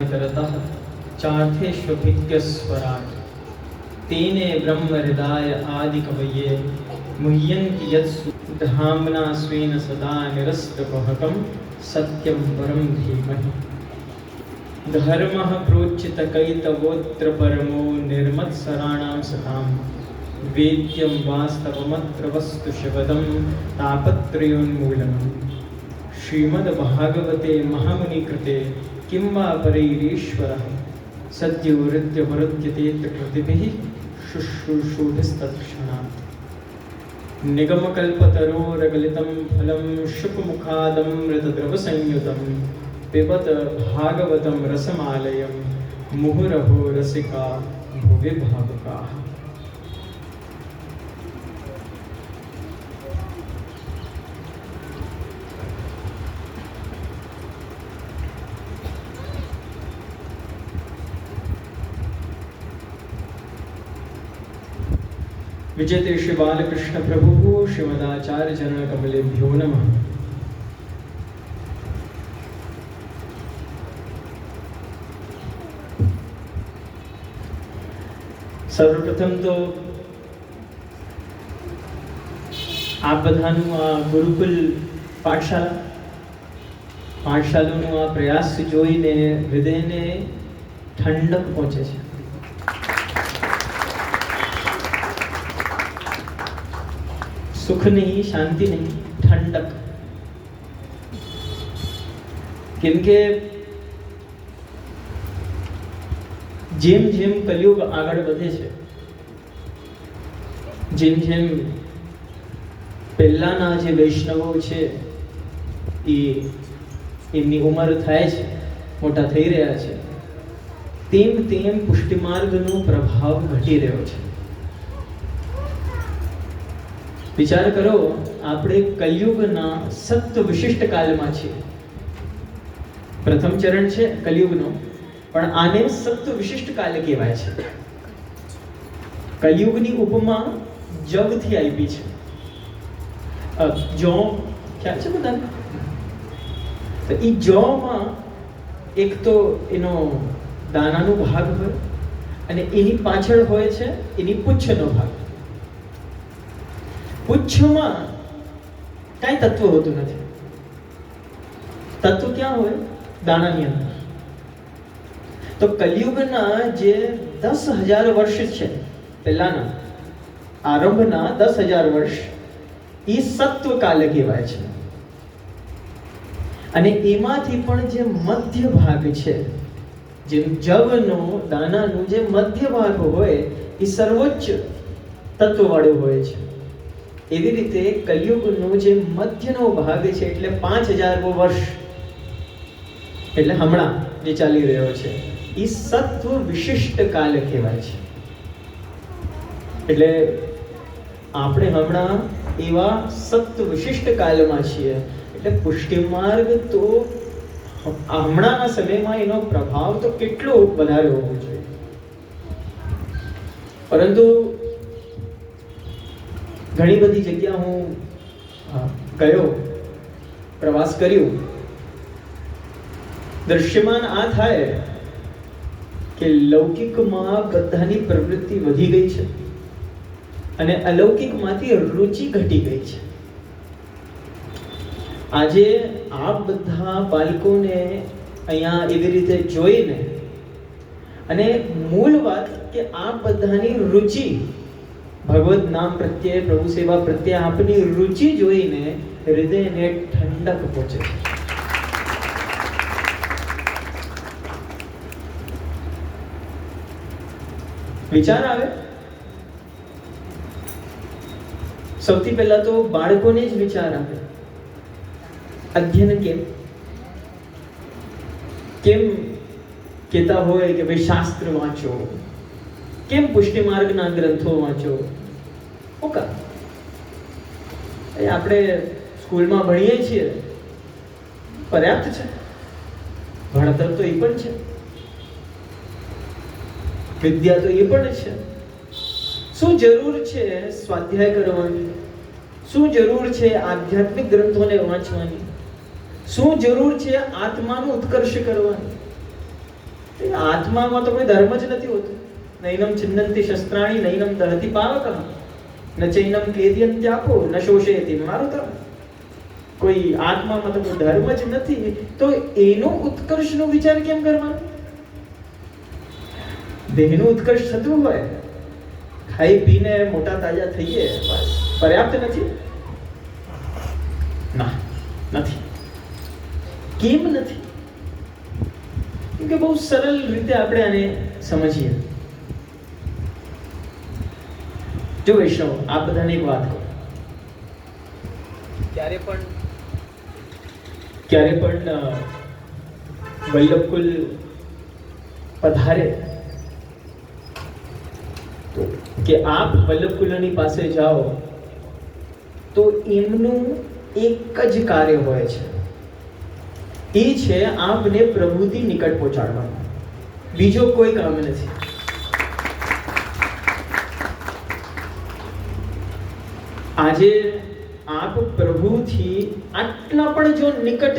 करतः चार्थेष्वभिज्ञस्वराट् तेने ब्रह्म हृदय आदि कवये मुह्यन्ति यत्सु धाम्ना स्वेन सदा निरस्तकुहकं सत्यं परं धीमहि। धर्मः प्रोच्चितकैतवोऽत्र परमो निर्मत्सराणां सतां वेद्यं वास्तवमत्र वस्तु शिवदं तापत्रयोन्मूलनम्। श्रीमद्भागवते महामुनिकृते किं वा परैरीश्वरः सद्यो हृद्यवरुध्यतेऽत्र कृतिभिः शुश्रूषुभिस्तत्क्षणात्। निगमकल्पतरोरगलितं फलं शुकमुखादमृतद्रवसंयुतं पिबत भागवतं रसमालयं मुहुरहो रसिका भुवि भावुकाः। विजयते श्री बालकृष्ण प्रभु श्रीमदाचार्य जनक कमलेभ्यो नमः। सर्वप्रथम तो आप बधानु आ गुरुकुल पाठशालाનું આ પ્રયાસ જોઈને હૃદયને ઠંડક પહોંચે છે। सुख नहीं, शांति नहीं, ठंडक। કેમકે જેમ જેમ કલિયુગ આગળ વધે છે, જેમ જેમ પહેલાના જે વૈષ્ણવો છે એ એમની ઉંમર થાય છે, મોટા થઈ રહ્યા છે, તેમ તેમ પુષ્ટિમાર્ગનો પ્રભાવ ઘટી રહ્યો છે। વિચાર કરો, આપણે કલિયુગના સત્વ વિશિષ્ટ કાલમાં છીએ। પ્રથમ ચરણ છે કલિયુગનો, પણ આને સત્વ વિશિષ્ટ કાલ કહેવાય છે। કલિયુગની ઉપમા જવથી આપી છે। જવ ખ્યાલ છે બધાને? તો એ જવમાં એક તો એનો દાનાનો ભાગ હોય અને એની પાછળ હોય છે એની પુચ્છનો ભાગ। પુચ્છમાં કાંઈ તત્વ હોતું નથી। તત્વ ક્યાં હોય? દાણાની અંદર। તો કલિયુગના જે 10,000 વર્ષ છે, પહેલાના આરંભના 10,000 વર્ષ, એ સત્વકાલ કહેવાય છે। અને એમાંથી પણ જે મધ્ય ભાગ છે, જેમ જવનો દાણાનો જે મધ્ય ભાગ હોય એ સર્વોચ્ચ તત્વવાળો હોય છે। એવી રીતે કલિયુગનો જે મધ્યનો ભાગ છે, એટલે 5,000 વર્ષ, એટલે હમણાં જે ચાલી રહ્યો છે, એ સત્વ વિશિષ્ટ કાલ કહેવાય છે। એટલે આપણે હમણાં એવા સત્વ વિશિષ્ટ કાલમાં છીએ। એટલે પુષ્ટિ માર્ગ તો હમણાંના સમયમાં એનો પ્રભાવ તો કેટલો વધારે હોવો જોઈએ। પરંતુ ઘણી બધી જગ્યા હું ગયો, પ્રવાસ કર્યો, દ્રશ્યમાન આ થાય કે લૌકિકમાં બધાની પ્રવૃત્તિ વધી ગઈ છે અને અલૌકિકમાંથી રુચિ ઘટી ગઈ છે। આજે આ બધા બાળકોને અહીંયા એવી રીતે જોઈને, અને મૂળ વાત કે આ બધાની રુચિ ભગવત નામ પ્રત્યે, પ્રભુ સેવા પ્રત્યે આપની રુચિ જોઈને હૃદયને ઠંડક પહોંચે છે। વિચાર આવે, સૌથી પહેલા તો બાળકોને જ વિચાર આવે, અધ્યયન કેમ કહેતા હોય કે ભાઈ શાસ્ત્ર વાંચો, કેમ પુષ્ટિ માર્ગના ગ્રંથો વાંચો? આપણે સ્કૂલમાં ભણીએ છીએ, પર્યાપ્ત છે, ભણતર તો એ પણ છે, વિદ્યા તો એ પણ છે। શું જરૂર છે સ્વાધ્યાય કરવાની? શું જરૂર છે આધ્યાત્મિક ગ્રંથોને વાંચવાની? શું જરૂર છે આત્માનું ઉત્કર્ષ કરવાની? આત્મામાં તો કોઈ ધર્મ જ નથી હોતો. નૈનમ છિન્નંતિ શસ્ત્રાણી નૈનમ દહતિ પાવકઃ ન ચૈનમ ક્લેદયન્ત્યાપો ન શોષયતિ મારુતઃ. કોઈ આત્મામાં તો કોઈ ધર્મ જ નથી, તો એનો ઉત્કર્ષનો વિચાર કેમ કરવાનો? દેહનું ઉત્કર્ષ થતું હોય, ખાઈ પીને મોટા તાજા થઈએ, બસ પર્યાપ્ત નથી? ના, નથી. કેમ નથી? કેમ કે બહુ સરળ રીતે આપણે આને સમજીએ. જો વૈષ્ણવ, આ બધાને એક વાત કહો, ક્યારે પણ વલ્લભકુલ પધારે તો કે આપ વલ્લભકુલની પાસે જાઓ તો એમનું એક જ કાર્ય હોય છે, એ છે આપને પ્રભુથી નિકટ પહોંચાડવાનું. બીજો કોઈ કામ નથી. આજે આપ પ્રભુથી આટલા પણ જો નિકટ